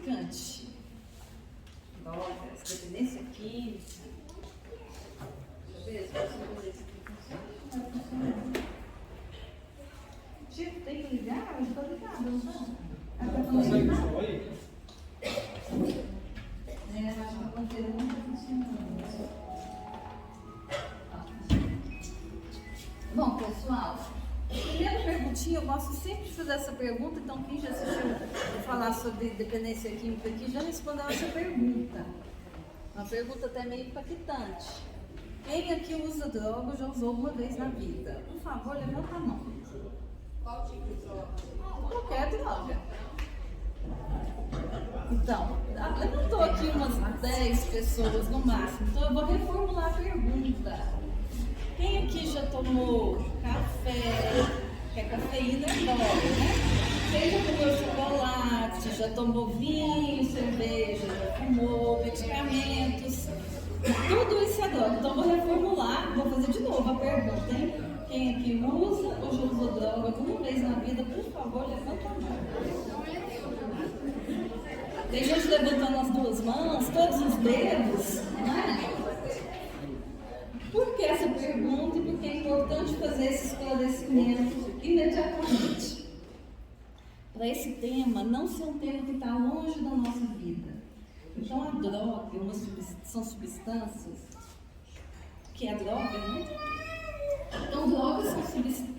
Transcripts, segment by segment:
traficante. Drogas, dependência química. Deixa eu ver se Chico, tem que ligar? Eu estou ligada, não está? Consegue só aí? Acho que a ponteira não está funcionando. Bom, pessoal, primeira perguntinha, eu gosto sempre de fazer essa pergunta, então quem já assistiu eu falar sobre dependência química aqui já respondeu essa pergunta. Uma pergunta até meio impactante. Quem aqui usa droga ou já usou uma vez na vida? Por favor, levanta a mão. Qual tipo de droga? Qualquer droga. Então, levantou aqui umas 10 pessoas no máximo, então eu vou reformular a pergunta. Quem aqui já tomou café? Que a cafeína é droga, né? Quem já comeu chocolate, já tomou vinho, cerveja, já fumou, medicamentos, tudo isso é droga. Então vou reformular, vou fazer de novo a pergunta, hein? Quem aqui usa ou já usou droga alguma vez na vida, por favor, levanta a mão. Tem gente levantando as duas mãos, todos os dedos, né? Por que essa pergunta e por que é importante fazer esse esclarecimento imediatamente? Para esse tema não ser um tema que está longe da nossa vida. Então, a droga são substâncias, que é a droga, né? Então, drogas são substâncias.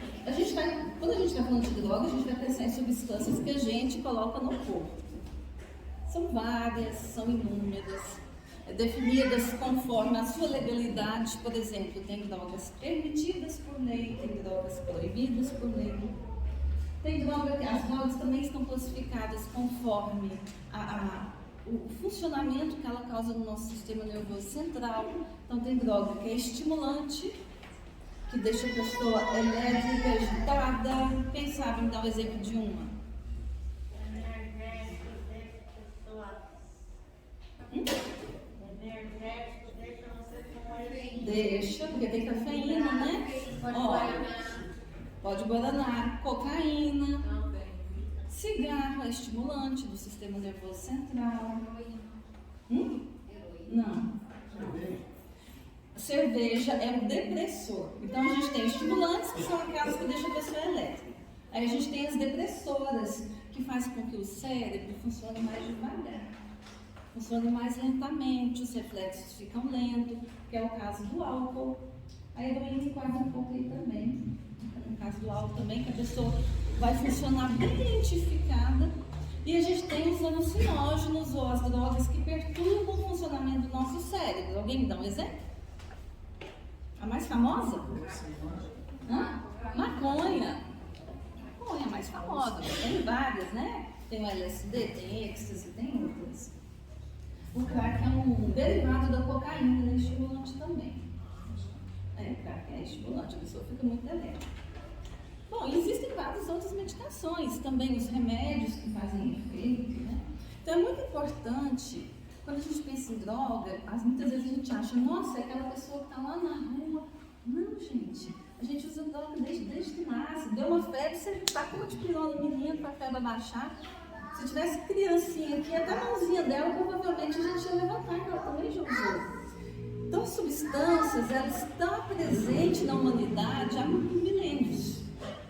Quando a gente está falando de droga, a gente vai pensar em substâncias que a gente coloca no corpo. São várias, são inúmeras, definidas conforme a sua legalidade. Por exemplo, tem drogas permitidas por lei, tem drogas proibidas por lei. Tem as drogas também estão classificadas conforme o funcionamento que ela causa no nosso sistema nervoso central. Então tem droga que é estimulante, que deixa a pessoa elétrica, agitada. Quem sabe me dar um exemplo de uma? Deixa, porque tem cafeína, né? Pode guaraná, cocaína, cigarro é estimulante do sistema nervoso central. Não. Cerveja é um depressor. Então a gente tem estimulantes, que são aquelas que deixam a pessoa elétrica. Aí a gente tem as depressoras, que fazem com que o cérebro funcione mais devagar. Funciona mais lentamente, os reflexos ficam lentos, que é o caso do álcool. A heroína enquadra um pouco aí também. No caso do álcool também, que a pessoa vai funcionar bem lentificada. E a gente tem os alucinógenos ou as drogas que perturbam o funcionamento do nosso cérebro. Alguém me dá um exemplo? A mais famosa? Maconha. Maconha é a mais famosa. Tem várias, né? Tem o LSD, tem êxtase, tem outras. O crack é um derivado da cocaína, é estimulante também. O crack é estimulante, a pessoa fica muito elétrica. Bom, existem várias outras medicações, também os remédios que fazem efeito, né? Então é muito importante, quando a gente pensa em droga, muitas vezes a gente acha, nossa, é aquela pessoa que está lá na rua. Não, gente, a gente usa droga desde que nasce. Deu uma febre, você tacou de pirona no menino para a febre abaixar. Se tivesse criancinha aqui, até a mãozinha dela, provavelmente a gente ia levantar, que ela também já usou. Então, as substâncias, elas estão presentes na humanidade há milênios.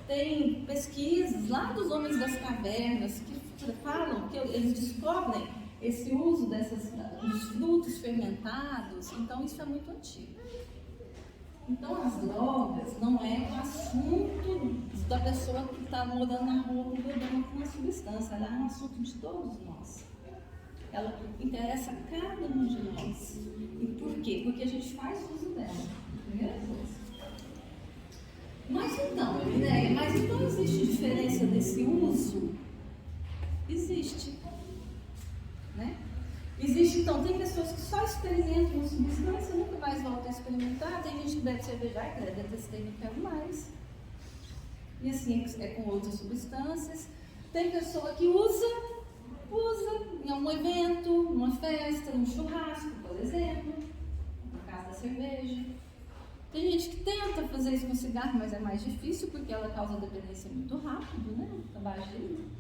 Tem pesquisas lá dos homens das cavernas que falam que eles descobrem esse uso dos frutos fermentados. Então, isso é muito antigo. Então, as drogas não é um assunto da pessoa que está morando na rua com problema com uma substância, ela é um assunto de todos nós. Ela interessa a cada um de nós. E por quê? Porque a gente faz uso dela, primeira coisa. Mas então existe diferença desse uso? Existe. Né? Existe, então, tem pessoas que só experimentam uma substância, nunca mais voltam a experimentar. Tem gente que bebe cerveja, eu testei, não quero mais. E assim é com outras substâncias. Tem pessoa que usa em algum evento, numa festa, num churrasco, por exemplo, no caso da cerveja. Tem gente que tenta fazer isso com cigarro, mas é mais difícil porque ela causa dependência muito rápido, né? Tabagismo.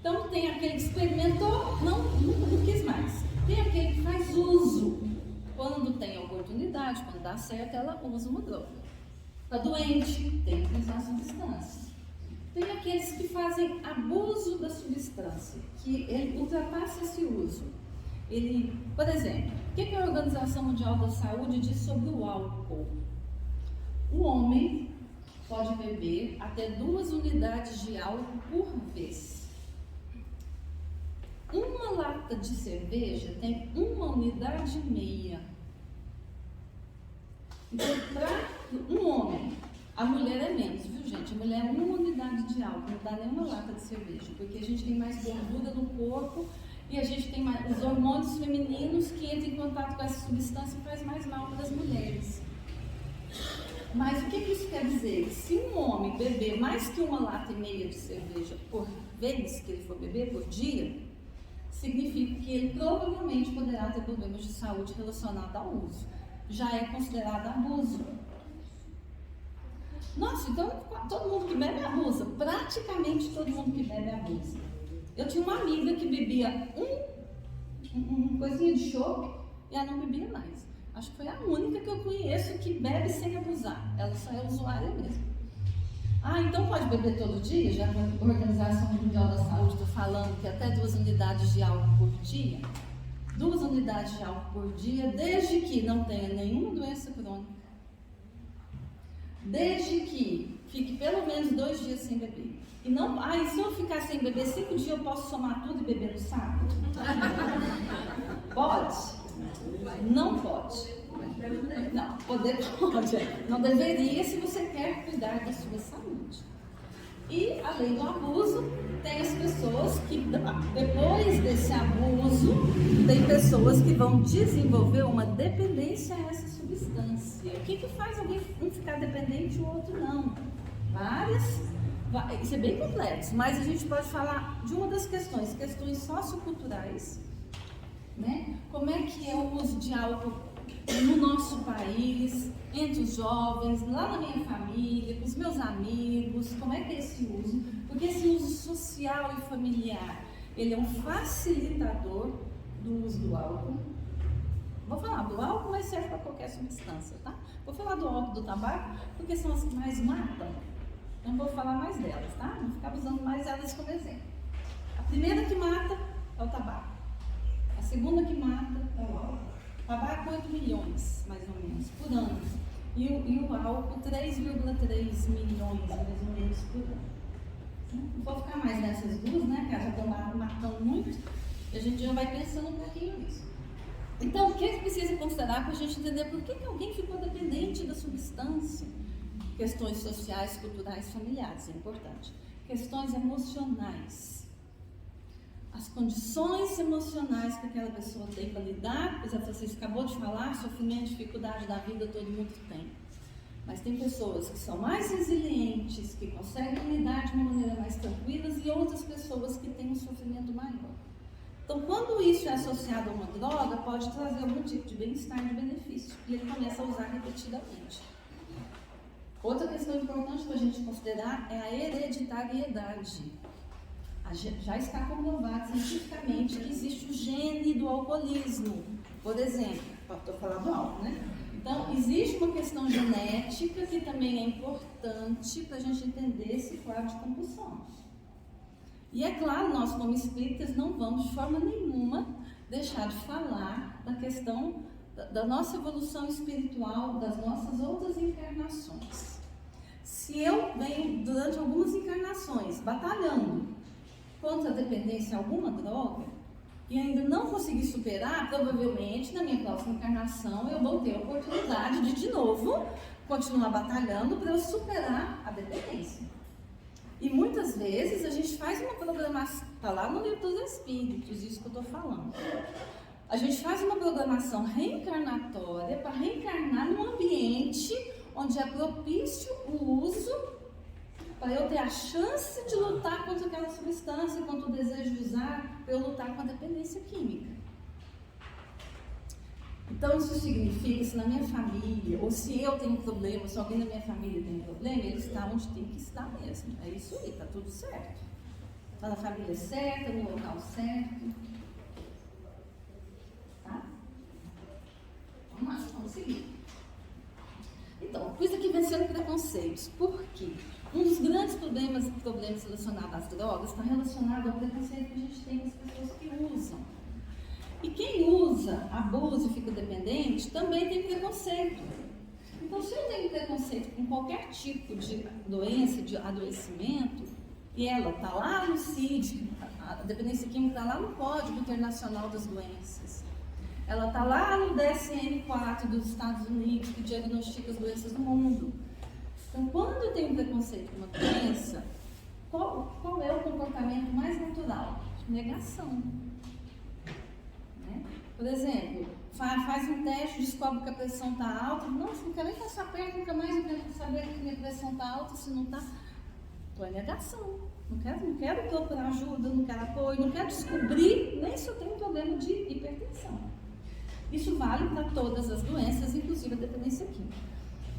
Então tem aquele que experimentou, Tem aquele que faz uso. Quando tem oportunidade, quando dá certo, ela usa uma droga. Está doente, tem que usar a substância. Tem aqueles que fazem abuso da substância, que ele ultrapassa esse uso. Ele, por exemplo, o que a Organização Mundial da Saúde diz sobre o álcool? O homem pode beber até 2 unidades de álcool por vez. Uma lata de cerveja tem 1,5 unidade. Então, para um homem, a mulher é menos, viu gente? A mulher é 1 unidade de álcool, não dá nenhuma lata de cerveja, porque a gente tem mais gordura no corpo e a gente tem mais, os hormônios femininos que entram em contato com essa substância e faz mais mal para as mulheres. Mas o que isso quer dizer? Se um homem beber mais que 1,5 lata de cerveja por vez que ele for beber por dia, significa que ele provavelmente poderá ter problemas de saúde relacionados ao uso. Já é considerado abuso. Nossa, então todo mundo que bebe abusa. Praticamente todo mundo que bebe abusa. Eu tinha uma amiga que bebia uma coisinha de chope e ela não bebia mais. Acho que foi a única que eu conheço que bebe sem abusar. Ela só é usuária mesmo. Então pode beber todo dia? Já que a Organização Mundial da Saúde está falando que até 2 unidades de álcool por dia. 2 unidades de álcool por dia, desde que não tenha nenhuma doença crônica. Desde que fique pelo menos 2 dias sem beber. E não, se eu ficar sem beber 5 dias, eu posso somar tudo e beber no sábado? Pode? Não pode. Não, poder pode. Não deveria se você quer cuidar da sua saúde. E, além do abuso, tem as pessoas que, depois desse abuso, tem pessoas que vão desenvolver uma dependência a essa substância. O que faz alguém um ficar dependente e o outro não? Isso é bem complexo, mas a gente pode falar de uma das questões socioculturais, né? Como é que é o uso de álcool no nosso país, entre os jovens, lá na minha família, com os meus amigos, como é que é esse uso? Porque esse uso social e familiar, ele é um facilitador do uso do álcool. Vou falar do álcool, mas serve para qualquer substância, tá? Vou falar do álcool e do tabaco, porque são as que mais matam. Não vou falar mais delas, tá? Não ficar usando mais elas como exemplo. A primeira que mata é o tabaco. A segunda que mata é o álcool. Tabaco 8 milhões, mais ou menos, por ano. E o álcool 3,3 milhões, mais ou menos, por ano. Não vou ficar mais nessas duas, né? Que já estão matando muito. E a gente já vai pensando um pouquinho nisso. Então, o que precisa considerar para a gente entender por que alguém ficou dependente da substância? Questões sociais, culturais, familiares, é importante. Questões emocionais. As condições emocionais que aquela pessoa tem para lidar, por exemplo, você acabou de falar, sofrimento, dificuldade da vida, todo mundo tem. Mas tem pessoas que são mais resilientes, que conseguem lidar de uma maneira mais tranquila, e outras pessoas que têm um sofrimento maior. Então, quando isso é associado a uma droga, pode trazer algum tipo de bem-estar e de benefício, e ele começa a usar repetidamente. Outra questão importante para a gente considerar é a hereditariedade. Já está comprovado cientificamente que existe o gene do alcoolismo, por exemplo. Estou falando do álcool, né? Então, existe uma questão genética que também é importante para a gente entender esse quadro de compulsão. E é claro, nós como espíritas não vamos de forma nenhuma deixar de falar da questão da nossa evolução espiritual, das nossas outras encarnações. Se eu venho durante algumas encarnações batalhando contra a dependência a alguma droga e ainda não consegui superar, provavelmente na minha próxima encarnação eu vou ter a oportunidade de novo continuar batalhando para eu superar a dependência. E muitas vezes a gente faz uma programação, está lá no livro dos Espíritos, isso que eu estou falando. A gente faz uma programação reencarnatória para reencarnar num ambiente onde é propício o uso, para eu ter a chance de lutar contra aquela substância, contra o desejo de usar, para eu lutar com a dependência química. Então isso significa que se na minha família, ou se eu tenho problema, se alguém da minha família tem problema, ele está onde tem que estar mesmo. É isso aí, está tudo certo. Está na família certa, no local certo. preconceitos. Por quê? Um dos grandes problemas relacionados às drogas está relacionado ao preconceito que a gente tem com as pessoas que usam. E quem usa, abusa e fica dependente, também tem preconceito. Então, se eu tenho preconceito com qualquer tipo de doença, de adoecimento, e ela está lá no CID, a dependência química está lá no Código Internacional das Doenças, ela está lá no DSM-4 dos Estados Unidos, que diagnostica as doenças do mundo. Então, quando eu tenho preconceito com uma doença, qual é o comportamento mais natural? Negação. Né? Por exemplo, faz um teste, descobre que a pressão está alta. Nossa, não quero nem passar perto, nunca mais eu quero saber que minha pressão está alta, se não está. Estou em negação. Não quero procurar ajuda, não quero apoio, não quero descobrir nem se eu tenho um problema de hipertensão. Isso vale para todas as doenças, inclusive a dependência química.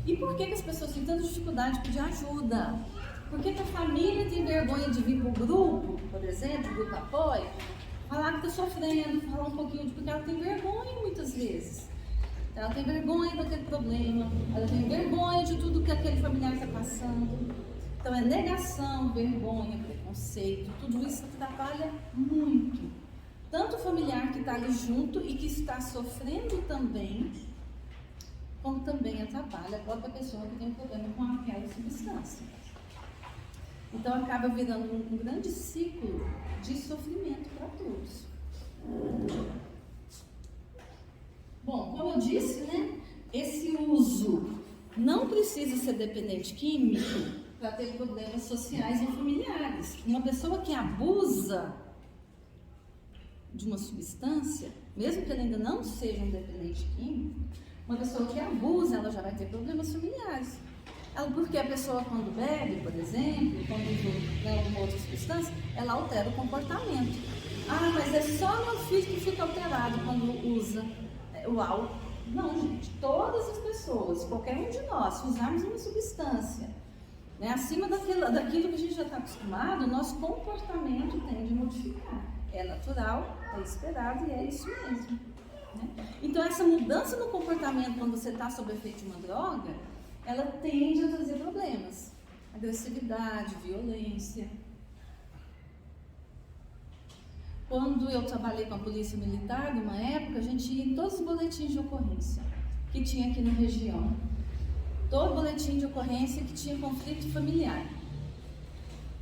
E por que as pessoas têm tanta dificuldade de pedir ajuda? Por que a família tem vergonha de vir para o grupo, por exemplo, o grupo apoio, falar que está sofrendo, falar um pouquinho, porque ela tem vergonha muitas vezes. Ela tem vergonha daquele problema, ela tem vergonha de tudo que aquele familiar está passando. Então é negação, vergonha, preconceito, tudo isso atrapalha muito. Tanto o familiar que está ali junto e que está sofrendo também, como também atrapalha a própria pessoa que tem um problema com aquela substância. Então acaba virando um grande ciclo de sofrimento para todos. Bom, como eu disse, né, esse uso não precisa ser dependente químico para ter problemas sociais ou familiares. Uma pessoa que abusa de uma substância, mesmo que ela ainda não seja um dependente químico, uma pessoa que abusa, ela já vai ter problemas familiares. Porque a pessoa quando bebe, por exemplo, quando usa alguma outra substância, ela altera o comportamento. Ah, mas é só meu filho que fica alterado quando usa o álcool. Não, gente, todas as pessoas, qualquer um de nós, se usarmos uma substância, né, acima daquilo que a gente já está acostumado, o nosso comportamento tende a modificar. É natural, é esperado e é isso mesmo. Né? Então, essa mudança no comportamento quando você está sob efeito de uma droga, ela tende a trazer problemas. Agressividade, violência. Quando eu trabalhei com a polícia militar, numa época, a gente ia em todos os boletins de ocorrência que tinha aqui na região. Todo boletim de ocorrência que tinha conflito familiar.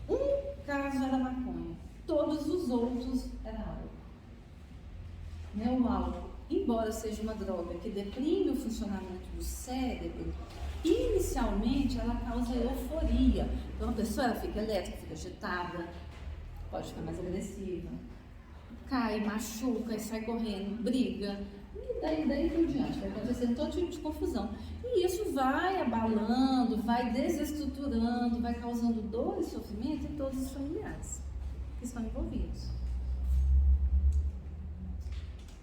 Um caso era maconha, todos os outros era álcool. Né? O álcool, embora seja uma droga que deprime o funcionamento do cérebro, inicialmente ela causa euforia. Então a pessoa ela fica elétrica, fica agitada, pode ficar mais agressiva, cai, machuca e sai correndo, briga, e daí por diante, vai acontecendo todo tipo de confusão. E isso vai abalando, vai desestruturando, vai causando dor e sofrimento em todos os familiares que estão envolvidos.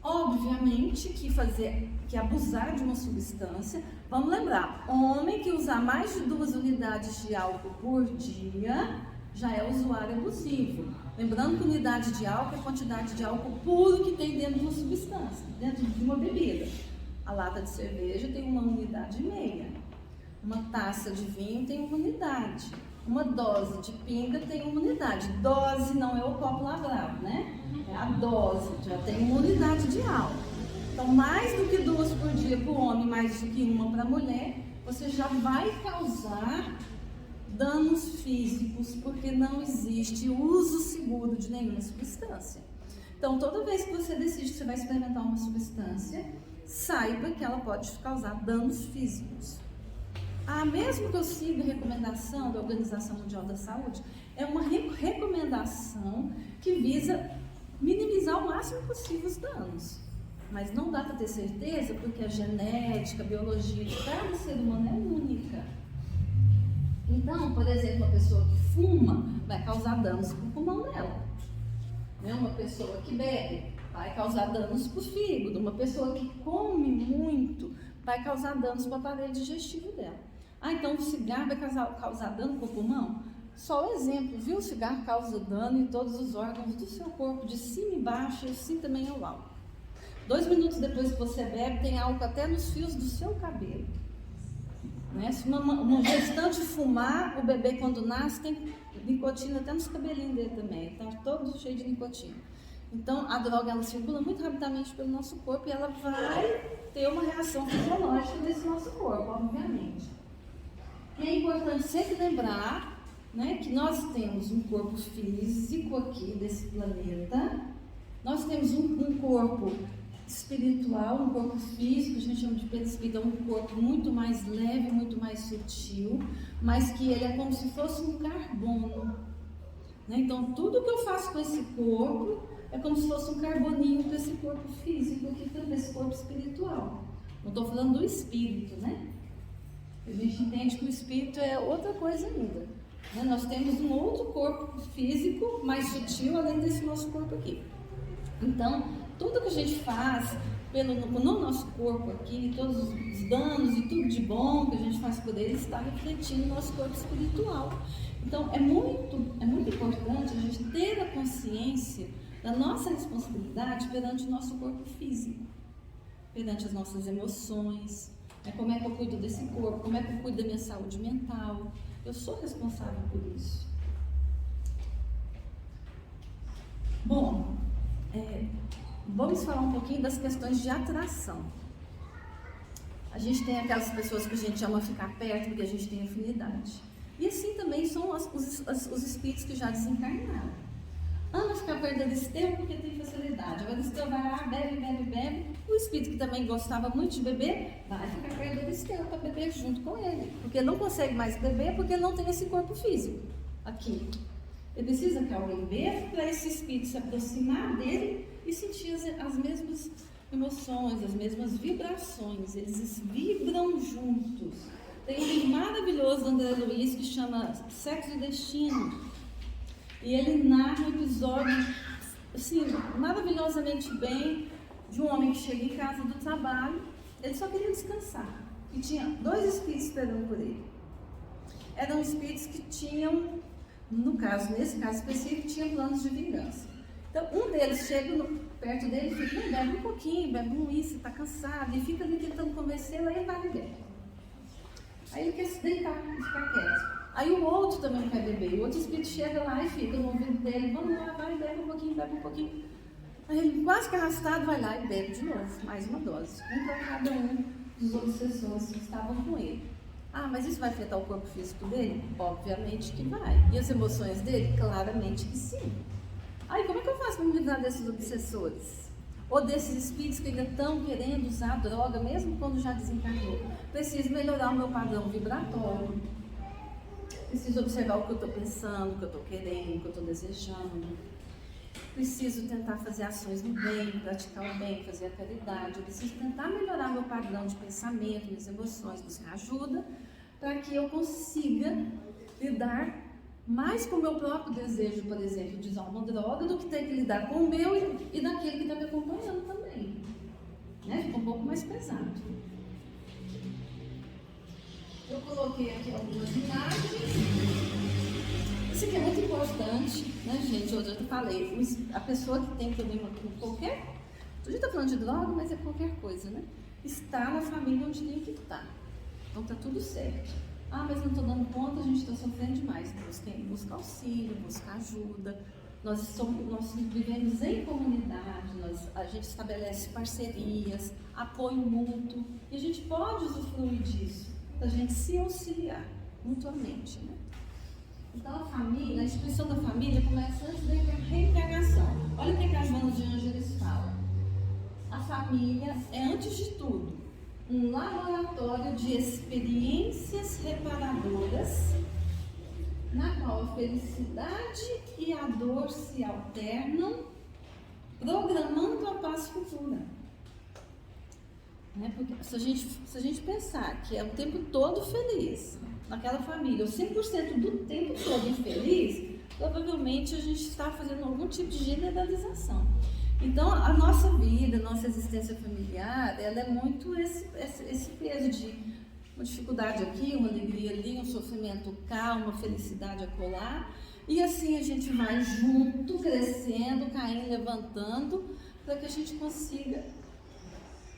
Obviamente que abusar de uma substância, vamos lembrar, homem que usar mais de 2 unidades de álcool por dia já é usuário abusivo. Lembrando que unidade de álcool é a quantidade de álcool puro que tem dentro de uma substância, dentro de uma bebida. A lata de cerveja tem 1,5 unidade. Uma taça de vinho tem 1 unidade. Uma dose de pinga tem 1 unidade. Dose não é o copo lavrado, né? É a dose, já tem 1 unidade de álcool. Então, mais do que 2 por dia para o homem, mais do que 1 para a mulher, você já vai causar danos físicos, porque não existe uso seguro de nenhuma substância. Então, toda vez que você decide que você vai experimentar uma substância, saiba que ela pode causar danos físicos. Mesmo que eu siga a recomendação da Organização Mundial da Saúde, é uma recomendação que visa minimizar o máximo possível os danos. Mas não dá para ter certeza, porque a genética, a biologia de cada ser humano é única. Então, por exemplo, uma pessoa que fuma vai causar danos para o pulmão dela. Uma pessoa que bebe vai causar danos para o fígado. Uma pessoa que come muito vai causar danos para o aparelho digestivo dela. Então o cigarro vai causar dano para o pulmão? Só um exemplo, viu? O cigarro causa dano em todos os órgãos do seu corpo, de cima e baixo, e assim também é o álcool. 2 minutos depois que você bebe, tem álcool até nos fios do seu cabelo. Né? Se uma gestante fumar, o bebê quando nasce tem nicotina até nos cabelinhos dele também, está todo cheio de nicotina. Então a droga ela circula muito rapidamente pelo nosso corpo e ela vai ter uma reação fisiológica desse nosso corpo, obviamente. E é importante sempre lembrar, né, que nós temos um corpo físico aqui desse planeta, nós temos um corpo espiritual, um corpo físico, a gente chama de perispírito, é um corpo muito mais leve, muito mais sutil, mas que ele é como se fosse um carbono. Né? Então, tudo que eu faço com esse corpo é como se fosse um carboninho para esse corpo físico aqui, para esse corpo espiritual. Não estou falando do espírito, né? A gente entende que o espírito é outra coisa ainda. Né? Nós temos um outro corpo físico mais sutil além desse nosso corpo aqui. Então, tudo que a gente faz no nosso corpo aqui, todos os danos e tudo de bom que a gente faz por ele, está refletindo no nosso corpo espiritual. Então, é muito importante a gente ter a consciência da nossa responsabilidade perante o nosso corpo físico, perante as nossas emoções, né? Como é que eu cuido desse corpo, como é que eu cuido da minha saúde mental. Eu sou responsável por isso. Bom, vamos falar um pouquinho das questões de atração. A gente tem aquelas pessoas que a gente ama ficar perto porque a gente tem afinidade. E assim também são os espíritos que já desencarnaram. Ama ficar perto da Aristeu porque tem facilidade. O Aristeu vai lá, bebe. O espírito que também gostava muito de beber, vai ficar perto da Aristeu para beber junto com ele. Porque não consegue mais beber porque não tem esse corpo físico aqui. Ele precisa que alguém beba para esse espírito se aproximar dele e sentir as mesmas emoções, as mesmas vibrações. Eles vibram juntos. Tem um livro maravilhoso do André Luiz que chama Sexo e Destino. E ele narra um episódio, assim, maravilhosamente bem, de um homem que chega em casa do trabalho. Ele só queria descansar. E tinha 2 espíritos esperando por ele. Eram espíritos que tinham, nesse caso específico, tinham planos de vingança. Então, um deles chega perto dele e fica, bebe um pouquinho, bebe um uísque, está cansado, e fica ali tentando convencê-lo, aí ele vai beber. Aí ele quer se deitar e ficar quieto. Aí o outro também quer beber, o outro espírito chega lá e fica no ouvido dele, vamos lá, vai, bebe um pouquinho. Aí ele, quase que arrastado, vai lá e bebe de novo, mais uma dose, um para cada um dos obsessores que estavam com ele. Ah, mas isso vai afetar o corpo físico dele? Obviamente que vai. E as emoções dele? Claramente que sim. Aí como é que eu faço para me livrar desses obsessores? Ou desses espíritos que ainda estão querendo usar a droga, mesmo quando já desencarnou? Preciso melhorar o meu padrão vibratório. Preciso observar o que eu estou pensando, o que eu estou querendo, o que eu estou desejando. Preciso tentar fazer ações no bem, praticar o bem, fazer a caridade. Eu preciso tentar melhorar meu padrão de pensamento, minhas emoções, buscar ajuda, para que eu consiga lidar mais com o meu próprio desejo, por exemplo, de usar uma droga, do que ter que lidar com o meu e daquele que está me acompanhando também. Né? Fica um pouco mais pesado. Eu coloquei aqui algumas imagens. Isso aqui é muito importante, né, gente? Hoje eu falei, a pessoa que tem problema com qualquer... A gente está falando de droga, mas é qualquer coisa, né? Está na família onde tem que estar. Então está tudo certo. Ah, mas não estou dando conta, a gente está sofrendo demais. Busca auxílio, busca ajuda. Nós vivemos em comunidade, a gente estabelece parcerias, apoio mútuo. E a gente pode usufruir disso, da gente se auxiliar mutuamente, né? Então a família, a instituição da família começa antes da reencarnação. Olha o que a Joana de Ângeles fala. A família é, antes de tudo, um laboratório de experiências reparadoras, na qual a felicidade e a dor se alternam, programando a paz futura. Né? Porque se a gente pensar que é o tempo todo feliz naquela família, ou 100% do tempo todo infeliz, provavelmente a gente está fazendo algum tipo de generalização. Então, a nossa vida, a nossa existência familiar, ela é muito esse peso de uma dificuldade aqui, uma alegria ali, um sofrimento cá, uma felicidade acolá, e assim a gente vai junto, crescendo, caindo, levantando, para que a gente consiga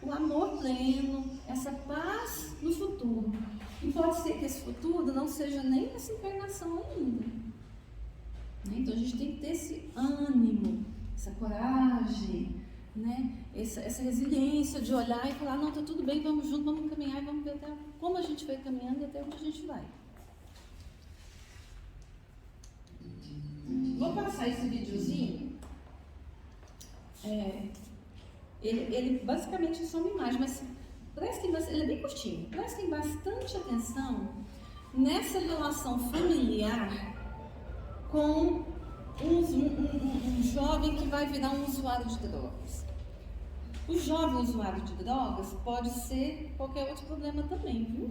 o amor pleno, essa paz no futuro. E pode ser que esse futuro não seja nem essa encarnação ainda. Né? Então a gente tem que ter esse ânimo, essa coragem, né? Essa resiliência de olhar e falar, não, tá tudo bem, vamos juntos, vamos caminhar e vamos ver até como a gente vai caminhando e até onde a gente vai. Vou passar esse videozinho. Ele basicamente é só uma imagem, mas ele é bem curtinho. Prestem bastante atenção nessa relação familiar com um jovem que vai virar um usuário de drogas. O jovem usuário de drogas pode ser qualquer outro problema também, viu?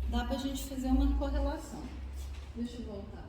Dá pra gente fazer uma correlação. Deixa eu voltar.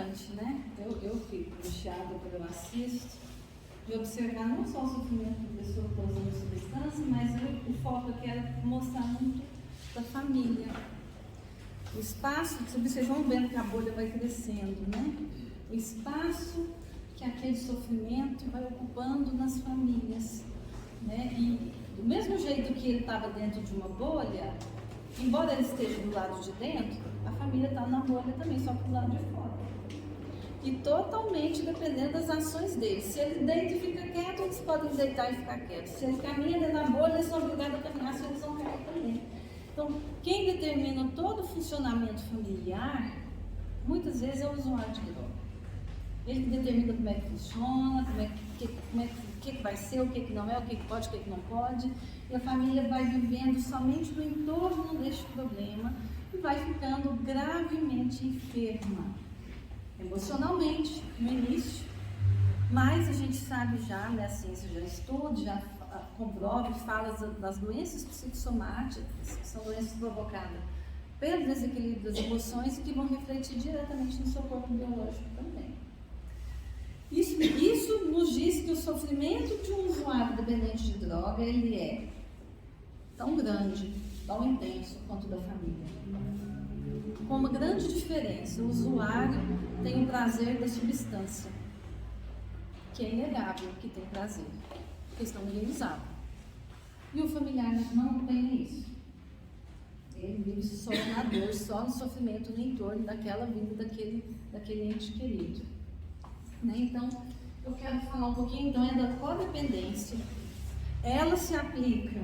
interessante, né? Eu fico puxada quando eu assisto, de observar não só o sofrimento da pessoa que usa a substância, mas o foco aqui era mostrar muito da família. O espaço, vocês vão vendo que a bolha vai crescendo, né? O espaço que aquele sofrimento vai ocupando nas famílias, né? E do mesmo jeito que ele estava dentro de uma bolha, embora ele esteja do lado de dentro, a família está na bolha também, só que do lado de fora. E totalmente dependendo das ações dele. Se ele deita e fica quieto, eles podem deitar e ficar quietos. Se ele caminha dentro da bolha, eles são obrigados a caminhar, se eles vão cair também. Então, quem determina todo o funcionamento familiar, muitas vezes é o usuário de droga. Ele que determina como é que funciona, o que vai ser, o que não é, o que pode, o que não pode. E a família vai vivendo somente no entorno deste problema e vai ficando gravemente enferma, emocionalmente, no início. Mas a gente sabe já, né, a ciência já estuda, já comprova e fala das doenças psicossomáticas, que são doenças provocadas pelo desequilíbrio das emoções e que vão refletir diretamente no seu corpo biológico também. Isso nos diz que o sofrimento de um usuário dependente de droga, ele é tão grande, tão intenso quanto o da família. Com uma grande diferença, o usuário tem o prazer da substância, que é inegável que tem prazer, porque senão ninguém usava. E o familiar não tem isso. Ele vive só na dor, só no sofrimento no entorno daquela vida daquele ente querido. Né? Então, eu quero falar um pouquinho então, da codependência. Ela se aplica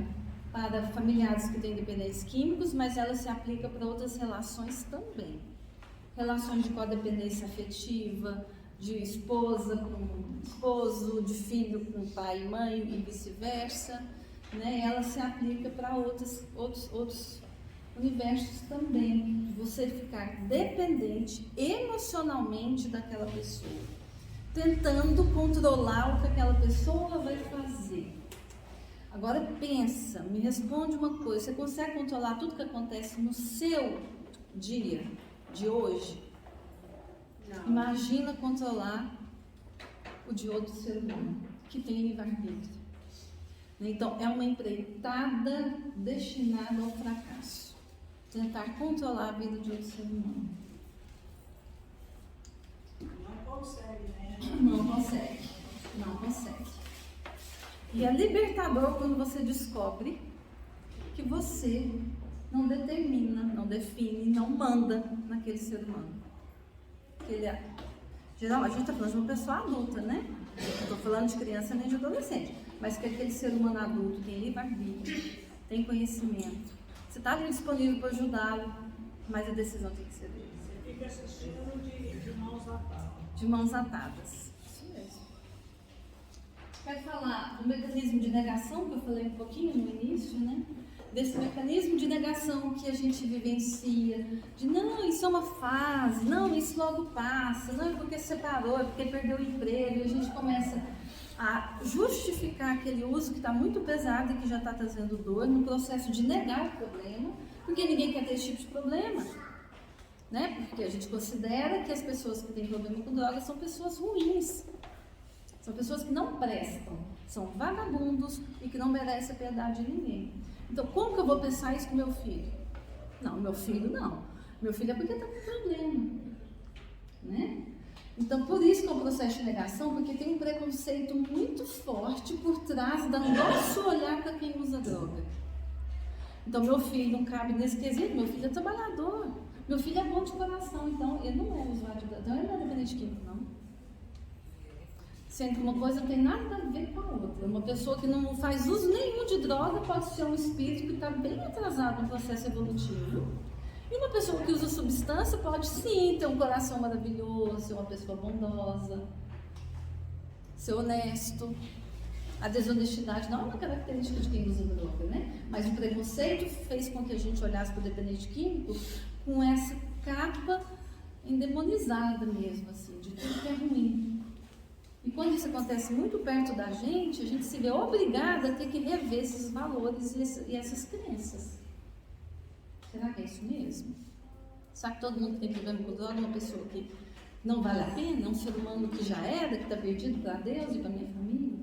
para familiares que têm dependentes químicos, mas ela se aplica para outras relações também. Relações de codependência afetiva, de esposa com esposo, de filho com pai e mãe e vice-versa. Né? Ela se aplica para outros universos também. Você ficar dependente emocionalmente daquela pessoa, tentando controlar o que aquela pessoa vai fazer. Agora pensa, me responde uma coisa, você consegue controlar tudo que acontece no seu dia de hoje? Não. Imagina controlar o de outro ser humano, que tem livre-arbítrio. Então, é uma empreitada destinada ao fracasso. Tentar controlar a vida de outro ser humano. Não consegue, né? Não consegue. E é libertador quando você descobre que você não determina, não define, não manda naquele ser humano. Que ele é... Geral, a gente está falando de uma pessoa adulta, né? Não estou falando de criança nem de adolescente. Mas que aquele ser humano adulto tem livre-arbítrio, tem conhecimento. Você está ali disponível para ajudá-lo, mas a decisão tem que ser dele. Você fica assistindo de mãos atadas. De mãos atadas. Isso mesmo. Quero falar do mecanismo de negação, que eu falei um pouquinho no início, né? Desse mecanismo de negação que a gente vivencia, de não, isso é uma fase, não, isso logo passa, não, é porque separou, é porque perdeu o emprego, e a gente começa a justificar aquele uso que está muito pesado e que já está trazendo dor, no processo de negar o problema, porque ninguém quer ter esse tipo de problema, né? Porque a gente considera que as pessoas que têm problema com drogas são pessoas ruins, são pessoas que não prestam, são vagabundos e que não merecem a piedade de ninguém. Então, como que eu vou pensar isso com meu filho? Não, meu filho não. Meu filho é porque está com problema, né? Então, por isso que é um processo de negação, porque tem um preconceito muito forte por trás do nosso olhar para quem usa droga. Então, meu filho não cabe nesse quesito, meu filho é trabalhador, meu filho é bom de coração, então ele não é usuário de droga, então ele não é dependente químico, não. Sendo que uma coisa não tem nada a ver com a outra. Uma pessoa que não faz uso nenhum de droga pode ser um espírito que está bem atrasado no processo evolutivo. E uma pessoa que usa substância pode sim ter um coração maravilhoso, ser uma pessoa bondosa, ser honesto. A desonestidade não é uma característica de quem usa droga, né? Mas o preconceito fez com que a gente olhasse para o dependente químico com essa capa endemonizada mesmo, assim, de tudo que é ruim. E quando isso acontece muito perto da gente se vê obrigada a ter que rever esses valores e essas crenças. Será que é isso mesmo? Será que todo mundo que tem problema com droga é uma pessoa que Não vale a pena? É um ser humano que já era, que está perdido para Deus e para minha família?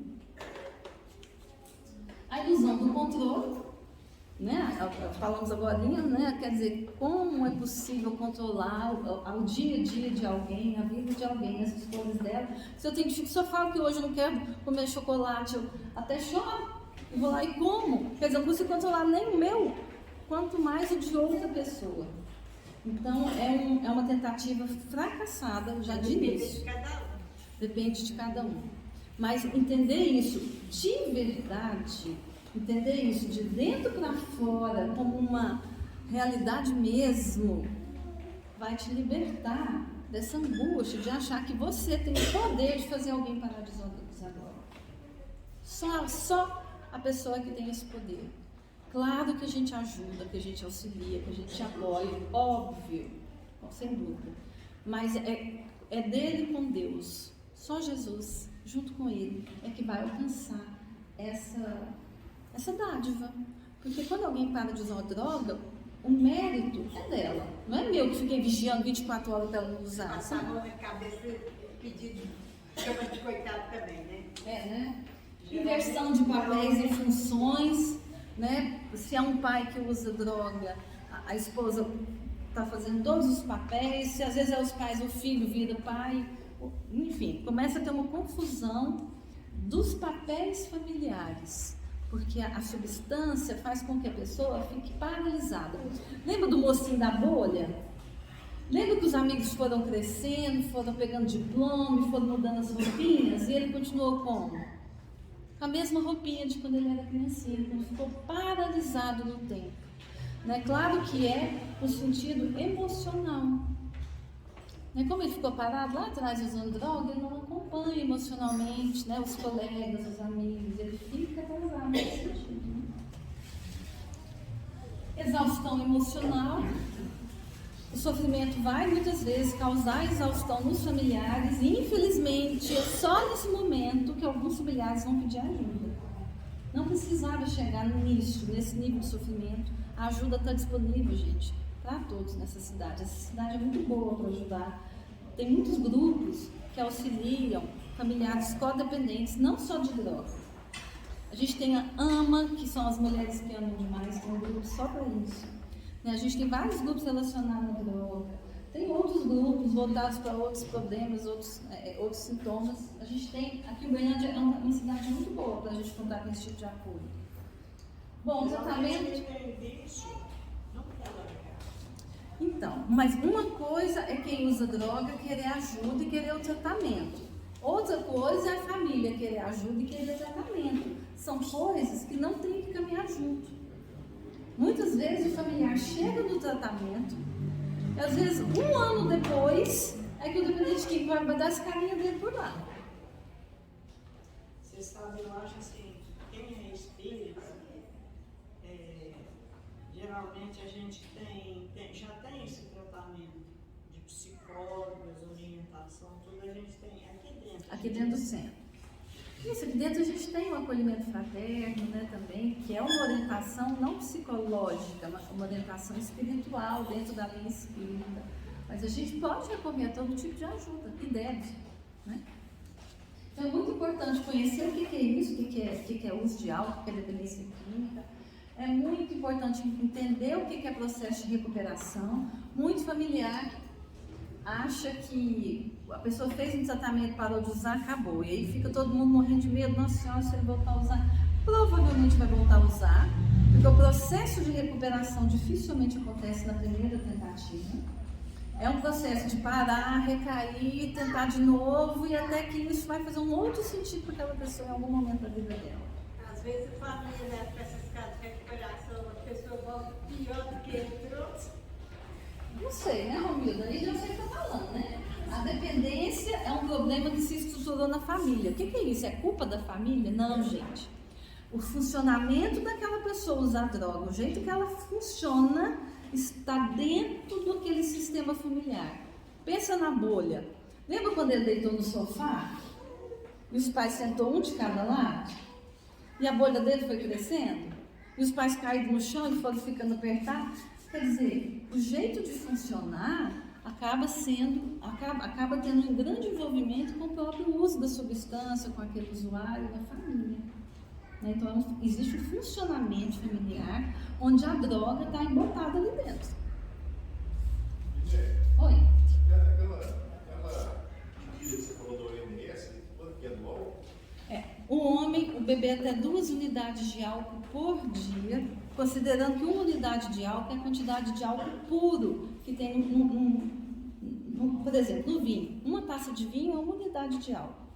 A ilusão do controle, né? Falamos agora, né? Quer dizer, como é possível controlar o dia a dia de alguém, a vida de alguém, as escolhas dela? Se eu falo que hoje eu não quero comer chocolate, eu até choro e vou lá e como. Quer dizer, eu não consigo controlar nem o meu, quanto mais o de outra pessoa. Então, é uma tentativa fracassada já de início. Depende de cada um. Mas entender isso de verdade, entender isso de dentro para fora, como uma realidade mesmo, vai te libertar dessa angústia de achar que você tem o poder de fazer alguém parar de usar droga. Só a pessoa que tem esse poder. Claro que a gente ajuda, que a gente auxilia, que a gente apoia, óbvio, sem dúvida. Mas é dele com Deus. Só Jesus, junto com ele, é que vai alcançar essa dádiva. Porque quando alguém para de usar uma droga, o mérito é dela. Não é meu que fiquei vigiando 24 horas para ela não usar. Passar a mão na cabeça pedindo chama de coitado também, né? Né? Inversão de papéis e funções. Né? Se é um pai que usa droga, a esposa está fazendo todos os papéis. Se às vezes é os pais, o filho vira pai. Enfim, começa a ter uma confusão dos papéis familiares, porque a substância faz com que a pessoa fique paralisada. Lembra do mocinho da bolha? Lembra que os amigos foram crescendo, foram pegando diploma, foram mudando as roupinhas e ele continuou como? Com a mesma roupinha de quando ele era criancinha, ele ficou paralisado no tempo. Né? Claro que é no sentido emocional. Né? Como ele ficou parado lá atrás usando droga, ele não acompanha emocionalmente, né? Os colegas, os amigos, ele fica atrasado nesse sentido. Né? Exaustão emocional. O sofrimento vai muitas vezes causar exaustão nos familiares e infelizmente é só nesse momento que alguns familiares vão pedir ajuda. Não precisava chegar nesse nível de sofrimento. A ajuda está disponível, gente, para todos nessa cidade. Essa cidade é muito boa para ajudar. Tem muitos grupos que auxiliam familiares codependentes, não só de droga. A gente tem a AMA, que são as mulheres que amam demais, tem um grupo só para isso. A gente tem vários grupos relacionados à droga, tem outros grupos voltados para outros problemas, outros sintomas. A gente tem, aqui o Uberlândia é uma cidade muito boa para a gente contar com esse tipo de apoio. Bom, o tratamento... Então, mas uma coisa é quem usa droga querer ajuda e querer o tratamento. Outra coisa é a família querer ajuda e querer o tratamento. São coisas que não tem que caminhar junto. Muitas vezes o familiar chega no tratamento, e às vezes um ano depois é que o dependente químico vai dar as carinhas dele por lá. Você sabe, eu acho assim, quem é espírita, geralmente a gente já tem esse tratamento de psicólogos, orientação, tudo a gente tem aqui dentro. Aqui dentro do centro. Isso, aqui dentro a gente tem um acolhimento fraterno, né, também, que é uma orientação não psicológica, mas uma orientação espiritual dentro da linha espírita. Mas a gente pode recorrer a todo tipo de ajuda, e deve, né? Então é muito importante conhecer o que é isso, o que é uso de álcool, o que é dependência química. É muito importante entender o que é processo de recuperação. Muito familiar acha que a pessoa fez um tratamento, parou de usar, acabou. E aí fica todo mundo morrendo de medo. Nossa Senhora, se ele voltar a usar, provavelmente vai voltar a usar, porque o processo de recuperação dificilmente acontece na primeira tentativa. É um processo de parar, recair, tentar de novo, e até que isso vai fazer um outro sentido para aquela pessoa em algum momento da vida dela. Às vezes a família, para essas casas de recuperação, a pessoa volta pior do que entrou. Não sei, né, Romilda? Aí já sei o que está falando, né? A dependência é um problema que se estruturou na família. O que é isso? É culpa da família? Não, gente. O funcionamento daquela pessoa usar droga, o jeito que ela funciona, está dentro daquele sistema familiar. Pensa na bolha. Lembra quando ele deitou no sofá? E os pais sentou um de cada lado? E a bolha dele foi crescendo? E os pais caíram no chão e foram ficando apertados? Quer dizer, o jeito de funcionar acaba tendo um grande envolvimento com o próprio uso da substância, com aquele usuário da família. Né? Então, existe um funcionamento familiar onde a droga está embotada ali dentro. Oi? Aquela medida que você falou do OMS, quanto que é anual? O bebê até 2 unidades de álcool por dia, considerando que 1 unidade de álcool é a quantidade de álcool puro que tem por exemplo, no vinho. 1 taça de vinho é 1 unidade de álcool.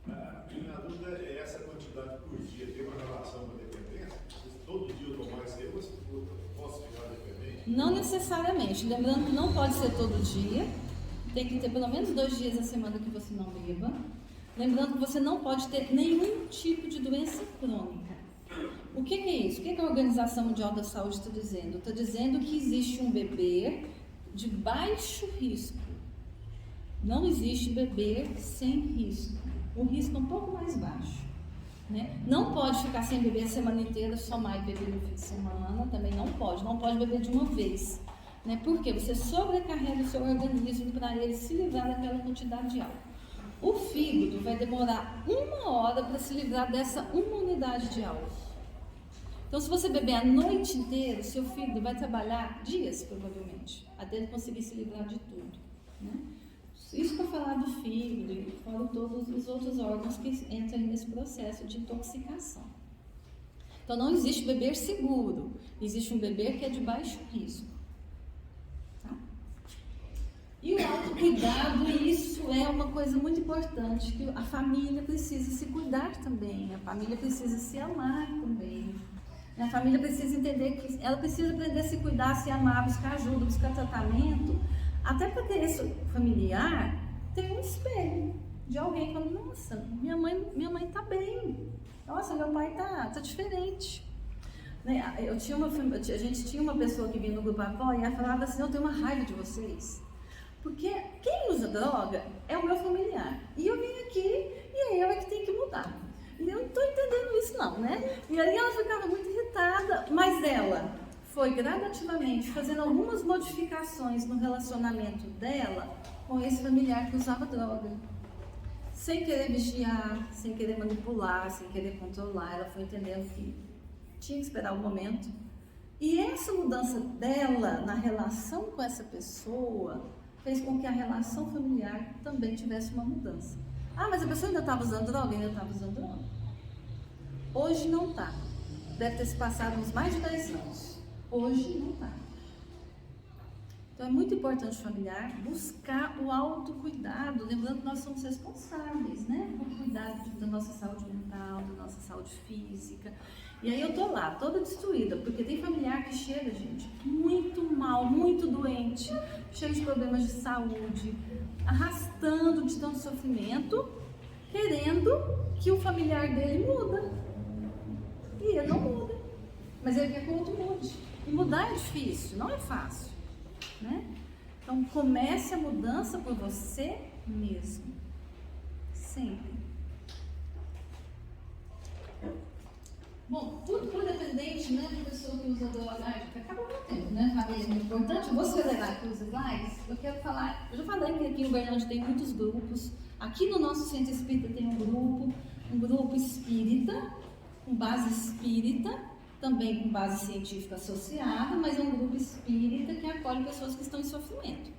A minha dúvida é essa quantidade por dia tem uma relação com a dependência? Se todo dia eu tomar esse aí, eu posso ficar dependente? Não necessariamente. Lembrando que não pode ser todo dia. Tem que ter pelo menos 2 dias na semana que você não beba. Lembrando que você não pode ter nenhum tipo de doença crônica. O que é isso? O que a Organização Mundial da Saúde está dizendo? Está dizendo que existe um bebê de baixo risco. Não existe bebê sem risco. O risco é um pouco mais baixo. Né? Não pode ficar sem beber a semana inteira, só mais beber no fim de semana. Também não pode beber de uma vez. Né? Porque você sobrecarrega o seu organismo para ele se livrar daquela quantidade de álcool. O fígado vai demorar 1 hora para se livrar dessa 1 unidade de álcool. Então, se você beber a noite inteira, seu fígado vai trabalhar dias, provavelmente, até ele conseguir se livrar de tudo. Né? Isso para falar do fígado e fora todos os outros órgãos que entram nesse processo de intoxicação. Então, não existe beber seguro, existe um beber que é de baixo risco. E o autocuidado, isso é uma coisa muito importante, que a família precisa se cuidar também, a família precisa se amar também. A família precisa entender que ela precisa aprender a se cuidar, se amar, buscar ajuda, buscar tratamento, até para ter esse familiar, tem um espelho de alguém que fala, nossa, minha mãe tá bem, nossa, meu pai tá diferente. A gente tinha uma pessoa que vinha no grupo avó e ela falava assim, eu tenho uma raiva de vocês. Porque quem usa droga é o meu familiar. E eu vim aqui e eu é que tenho que mudar. E eu não estou entendendo isso não, né? E aí ela ficava muito irritada, mas ela foi gradativamente fazendo algumas modificações no relacionamento dela com esse familiar que usava droga. Sem querer vigiar, sem querer manipular, sem querer controlar, ela foi entendendo que tinha que esperar o momento. E essa mudança dela na relação com essa pessoa fez com que a relação familiar também tivesse uma mudança. Ah, mas a pessoa ainda estava usando droga? Ainda estava usando droga. Hoje não está. Deve ter se passado uns mais de 10 anos. Hoje não está. Então é muito importante, familiar, buscar o autocuidado, lembrando que nós somos responsáveis, né? Por cuidar da nossa saúde mental, da nossa saúde física. E aí eu tô lá, toda destruída, porque tem familiar que chega, gente, muito mal, muito doente, cheio de problemas de saúde, arrastando de tanto sofrimento, querendo que o familiar dele muda. E ele não muda, mas ele quer que o outro mude. E mudar é difícil, não é fácil, né? Então comece a mudança por você mesmo, sempre. Bom, tudo dependente, né, da pessoa que usa droga, acaba com o tempo, né, família é muito importante. Eu vou acelerar aqui os slides, eu quero falar, eu já falei que aqui em Uberlândia tem muitos grupos, aqui no nosso centro espírita tem um grupo espírita, com base espírita, também com base científica associada, mas é um grupo espírita que acolhe pessoas que estão em sofrimento,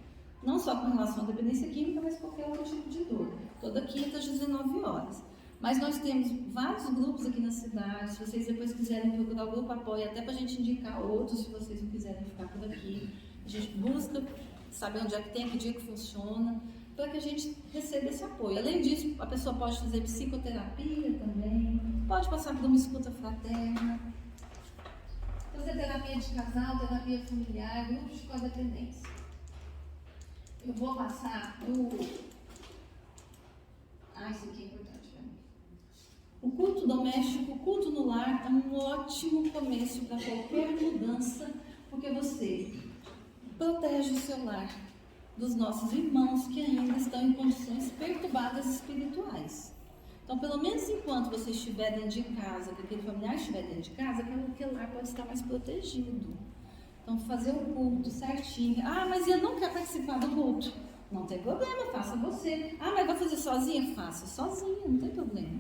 não só com relação à dependência química, mas qualquer outro tipo de dor, toda quinta às 19 horas. Mas nós temos vários grupos aqui na cidade, se vocês depois quiserem procurar o grupo apoio, até para a gente indicar outros, se vocês não quiserem ficar por aqui. A gente busca saber onde é que tem, que dia que funciona, para que a gente receba esse apoio. Além disso, a pessoa pode fazer psicoterapia também, pode passar por uma escuta fraterna, fazer terapia de casal, terapia familiar, grupos de codependência. Eu vou passar isso aqui é importante. O culto doméstico, o culto no lar é um ótimo começo para qualquer mudança, porque você protege o seu lar dos nossos irmãos que ainda estão em condições perturbadas espirituais. Então, pelo menos enquanto você estiver dentro de casa, que aquele familiar estiver dentro de casa, aquele lar pode estar mais protegido. Então, fazer o culto certinho. Ah, mas eu não quero participar do culto. Não tem problema, faça você. Ah, mas vai fazer sozinha? Faça sozinha, não tem problema.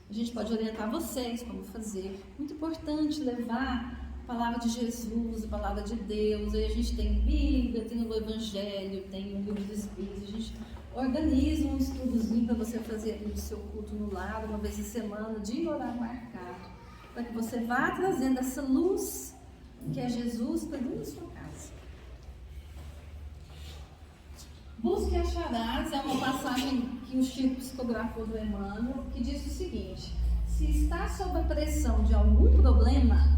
A gente pode orientar vocês como fazer. Muito importante levar a palavra de Jesus, a palavra de Deus. Aí a gente tem Bíblia, tem o Evangelho, tem o Livro dos Espíritos. A gente organiza um estudozinho para você fazer o seu culto no lar, uma vez por semana, de horário marcado, para que você vá trazendo essa luz que é Jesus para dentro da sua casa. Busque e acharás é uma passagem que o Chico psicografou do Emmanuel, que diz o seguinte: se está sob a pressão de algum problema,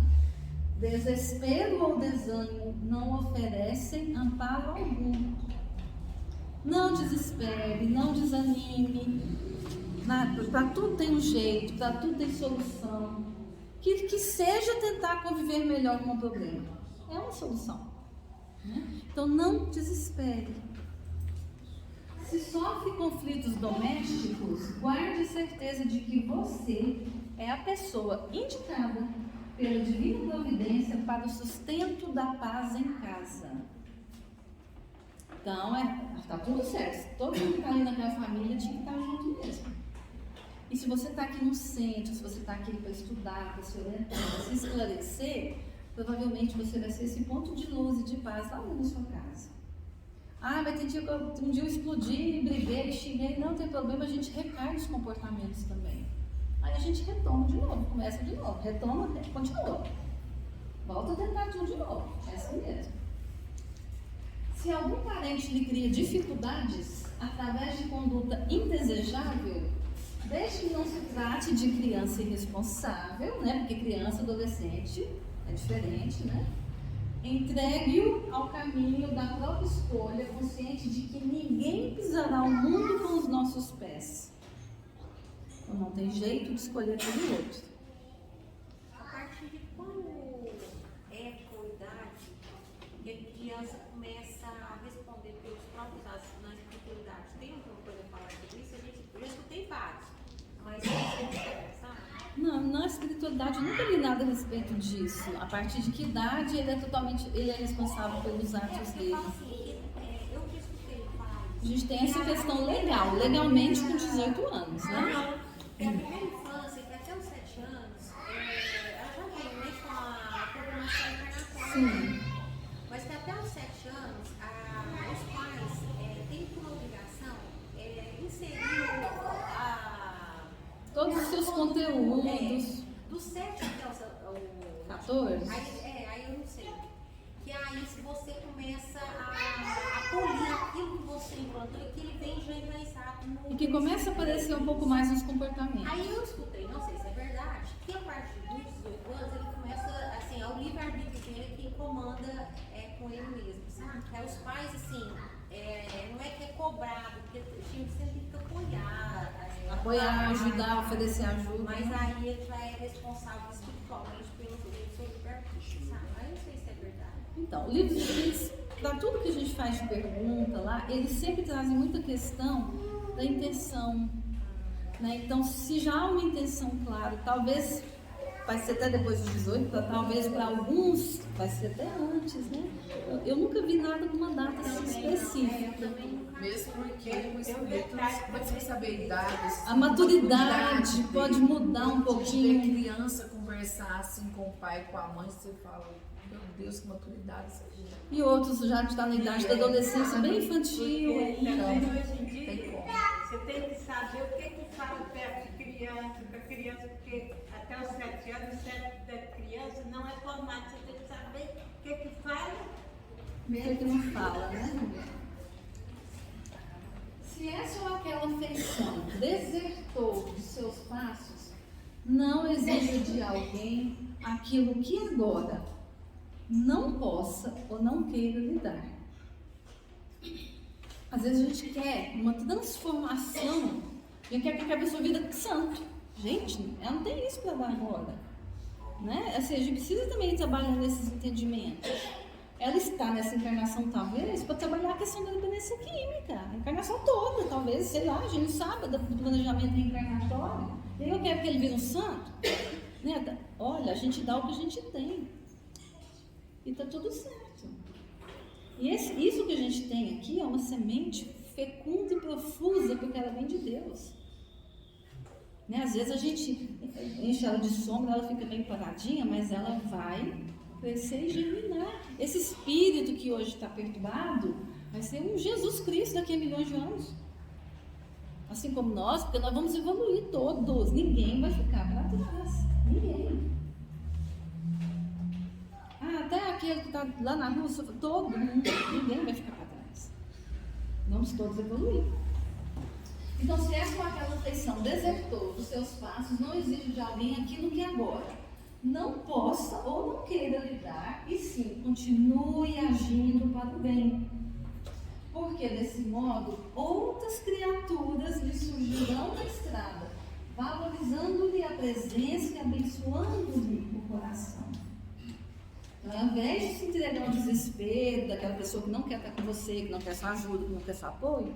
desespero ou desânimo não oferecem amparo algum. Não desespere, não desanime. Para tudo tem um jeito, para tudo tem solução. Que seja tentar conviver melhor com o problema. É uma solução. Né? Então não desespere. Se sofre conflitos domésticos, guarde certeza de que você é a pessoa indicada pela divina providência para o sustento da paz em casa. Então, está tudo certo. Todo mundo que está ali naquela família tinha que estar junto mesmo. E se você está aqui no centro, se você está aqui para estudar, para se orientar, para se esclarecer, provavelmente você vai ser esse ponto de luz e de paz lá na sua casa. Ah, mas tem dia que um dia eu explodi, briguei, xinguei. Não tem problema, a gente recai nos comportamentos também. Aí a gente retoma de novo, começa de novo, retoma, continua. Volta a tentar tudo de novo, é assim mesmo. Se algum parente lhe cria dificuldades através de conduta indesejável, desde que não se trate de criança irresponsável, né? Porque criança, adolescente é diferente, né? Entregue-o ao caminho da própria escolha, consciente de que ninguém pisará o mundo com os nossos pés. Então não tem jeito de escolher pelo outro. A partir de quando é qual idade que a criança começa a responder pelos próprios atos na espiritualidade? Tem alguma coisa a falar sobre isso? Eu já escutei vários, mas não, na espiritualidade eu nunca li nada a respeito disso. A partir de que idade ele é responsável pelos atos dele? Eu que escutei falar isso. A gente tem essa questão legal, legalmente com 18 anos, né? É a primeira infância, que até os 7 anos, ela já vem, né, com a programação encarnatória. Sim. Mas que até os 7 anos, os pais têm por obrigação inserir todos os seus conteúdos. Dos 7 até os 14? Aí eu não sei. Que aí se você começa a polir aquilo que você implantou e que ele vem já enraizado no... E que começa a aparecer um pouco mais nos comportamentos. Aí eu escutei, não sei se é verdade, que a partir dos 18 anos ele começa, assim, ao livre-arbítrio dele quem comanda com ele mesmo, sabe? Que aí os pais, assim, não é que é cobrado, porque sempre tem que apoiar, ajudar, oferecer ajuda. Mas aí ele já é responsável espiritualmente pelo seu livre-arbítrio, sabe? Aí eu não sei se é verdade. Então, o livro de Espíritos, para tudo que a gente faz de pergunta lá, eles sempre trazem muita questão da intenção. Né? Então, se já há uma intenção clara, talvez vai ser até depois dos 18, talvez para alguns vai ser até antes, né? Eu nunca vi nada com uma data assim específica. Mesmo porque o espírito pode você saber a idade. A maturidade pode mudar um pouquinho. Ver criança conversar assim com o pai, com a mãe, você fala, meu Deus, que maturidade isso aqui. E outros já estão na idade da adolescência, bem infantil. Hoje em dia, você tem que saber o que fala perto de criança, para criança, porque até os 7 anos, o cérebro da criança não é formado. Você tem que saber o que fala. Mesmo que não fala, né? Se essa ou aquela feição desertou de seus passos, não exija de alguém aquilo que agora não possa ou não queira lhe dar. Às vezes a gente quer uma transformação, a gente quer que a pessoa vira santo. Gente, ela não tem isso para dar agora. Né? Assim, a gente precisa também trabalhar nesses entendimentos. Ela está nessa encarnação, talvez, para trabalhar a questão da dependência química. A encarnação toda, talvez, sei lá, a gente não sabe do planejamento reencarnatório. E eu quero que ele vire um santo. Neta, olha, a gente dá o que a gente tem. e está tudo certo. E isso que a gente tem aqui é uma semente fecunda e profusa, porque ela vem de Deus. Né? Às vezes a gente enche ela de sombra, ela fica meio paradinha, mas ela vai crescer e germinar. Esse espírito que hoje está perturbado vai ser um Jesus Cristo daqui a milhões de anos. Assim como nós, porque nós vamos evoluir todos. Ninguém vai ficar para trás. Ninguém. Até aquele que está lá na rua, todo mundo, ninguém vai ficar para trás. Vamos todos evoluir. Então, se é com aquela afeição desertou dos seus passos, não exige de alguém aquilo que agora não possa ou não queira lidar, e sim, continue agindo para o bem. Porque, desse modo, outras criaturas lhe surgirão na estrada, valorizando-lhe a presença e abençoando-lhe o coração. Então, ao invés de se entregar ao desespero daquela pessoa que não quer estar com você, que não quer sua ajuda, que não quer seu apoio,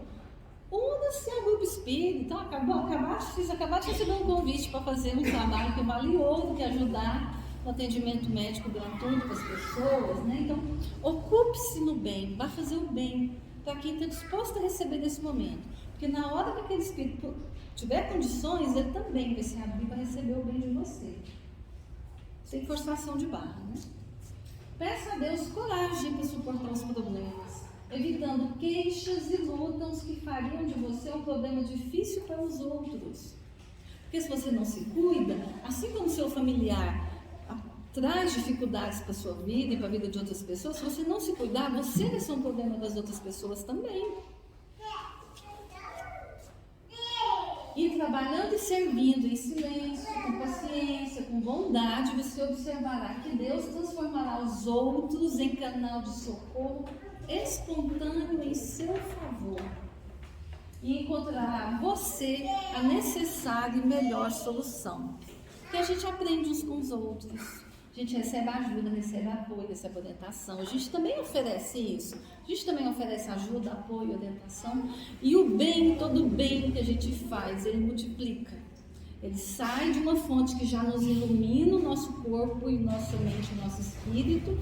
una-se ao grupo espírita. Então, acabaste de receber um convite para fazer um trabalho que é valioso, que é ajudar no atendimento médico gratuito para as pessoas, né? Então, ocupe-se no bem, vá fazer o bem para quem está disposto a receber nesse momento. Porque na hora que aquele espírito tiver condições, ele também vai se abrir para receber o bem de você. Sem forçação de barra, né? Peça a Deus coragem para suportar os problemas, evitando queixas e lutas que fariam de você um problema difícil para os outros. Porque se você não se cuida, assim como seu familiar traz dificuldades para a sua vida e para a vida de outras pessoas, se você não se cuidar, você vai ser um problema das outras pessoas também. E trabalhando e servindo em silêncio, com paciência, com bondade, você observará que Deus transformará os outros em canal de socorro espontâneo em seu favor. E encontrará você a necessária e melhor solução. Porque a gente aprende uns com os outros. A gente recebe ajuda, recebe apoio, recebe orientação. A gente também oferece isso. A gente também oferece ajuda, apoio, orientação. E o bem, todo o bem que a gente faz, ele multiplica. Ele sai de uma fonte que já nos ilumina o nosso corpo e nossa mente, o nosso espírito.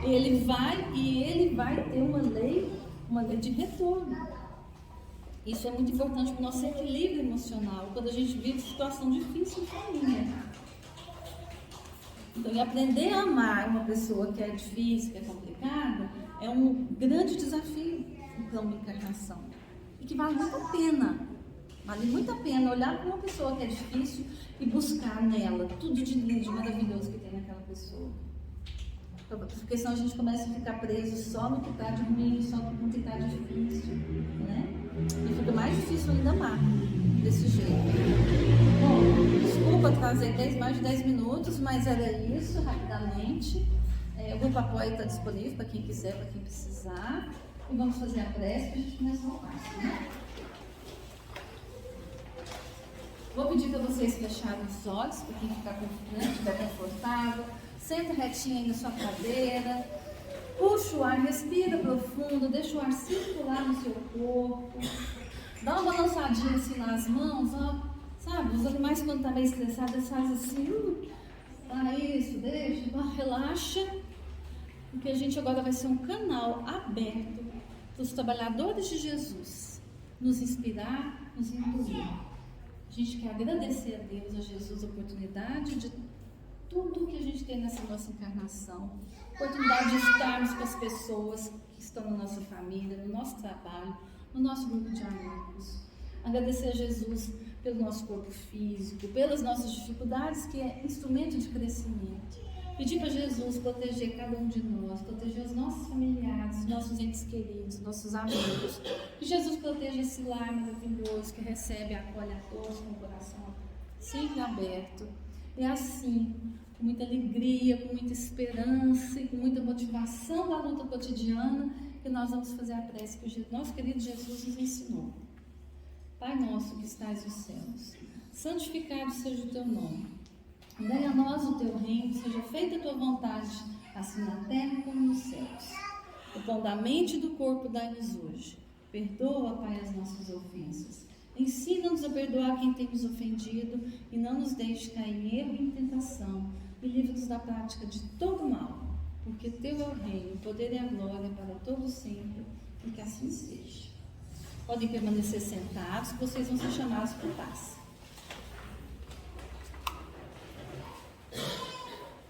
Ele vai ter uma lei de retorno. Isso é muito importante para o nosso equilíbrio emocional, quando a gente vive situação difícil em família. Então, e aprender a amar uma pessoa que é difícil, que é complicada, é um grande desafio para uma encarnação. E que vale muito a pena. Vale muito a pena olhar para uma pessoa que é difícil e buscar nela tudo de lindo, de maravilhoso que tem naquela pessoa. Porque senão a gente começa a ficar preso só no que está de ruim, só no que está difícil, né? E fica mais difícil ainda amar desse jeito. Bom, desculpa trazer mais de 10 minutos, mas era isso, rapidamente. O grupo apoio está disponível para quem quiser, para quem precisar. E vamos fazer a prece para a gente começar o passo, né? Vou pedir para vocês fecharem os olhos, para quem estiver confortável. Senta retinho aí na sua cadeira. Puxa o ar, respira profundo, deixa o ar circular no seu corpo. Dá uma balançadinha assim nas mãos, ó. Sabe, os animais quando estão meio estressados, eles fazem assim. Isso, deixa, relaxa. Porque a gente agora vai ser um canal aberto para os trabalhadores de Jesus nos inspirar, nos incluir. A gente quer agradecer a Deus, a Jesus, a oportunidade de tudo que a gente tem nessa nossa encarnação. Oportunidade de estarmos com as pessoas que estão na nossa família, no nosso trabalho, no nosso grupo de amigos. Agradecer a Jesus pelo nosso corpo físico, pelas nossas dificuldades, que é instrumento de crescimento. Pedir para Jesus proteger cada um de nós, proteger os nossos familiares, nossos entes queridos, nossos amigos. Que Jesus proteja esse lar maravilhoso que recebe e acolhe a todos com o coração sempre aberto. É assim, com muita alegria, com muita esperança e com muita motivação da luta cotidiana, que nós vamos fazer a prece que o nosso querido Jesus nos ensinou. Pai nosso que estais nos céus, santificado seja o teu nome. Venha a nós o teu reino, seja feita a tua vontade, assim na terra como nos céus. O pão da mente e do corpo dai-nos hoje. Perdoa, Pai, as nossas ofensas. Ensina-nos a perdoar quem tem nos ofendido e não nos deixe cair em erro e em tentação. E livra-nos da prática de todo mal. porque teu é o reino, o poder e a glória para todo sempre, e que assim seja. Podem permanecer sentados, que vocês vão ser chamados para o passe.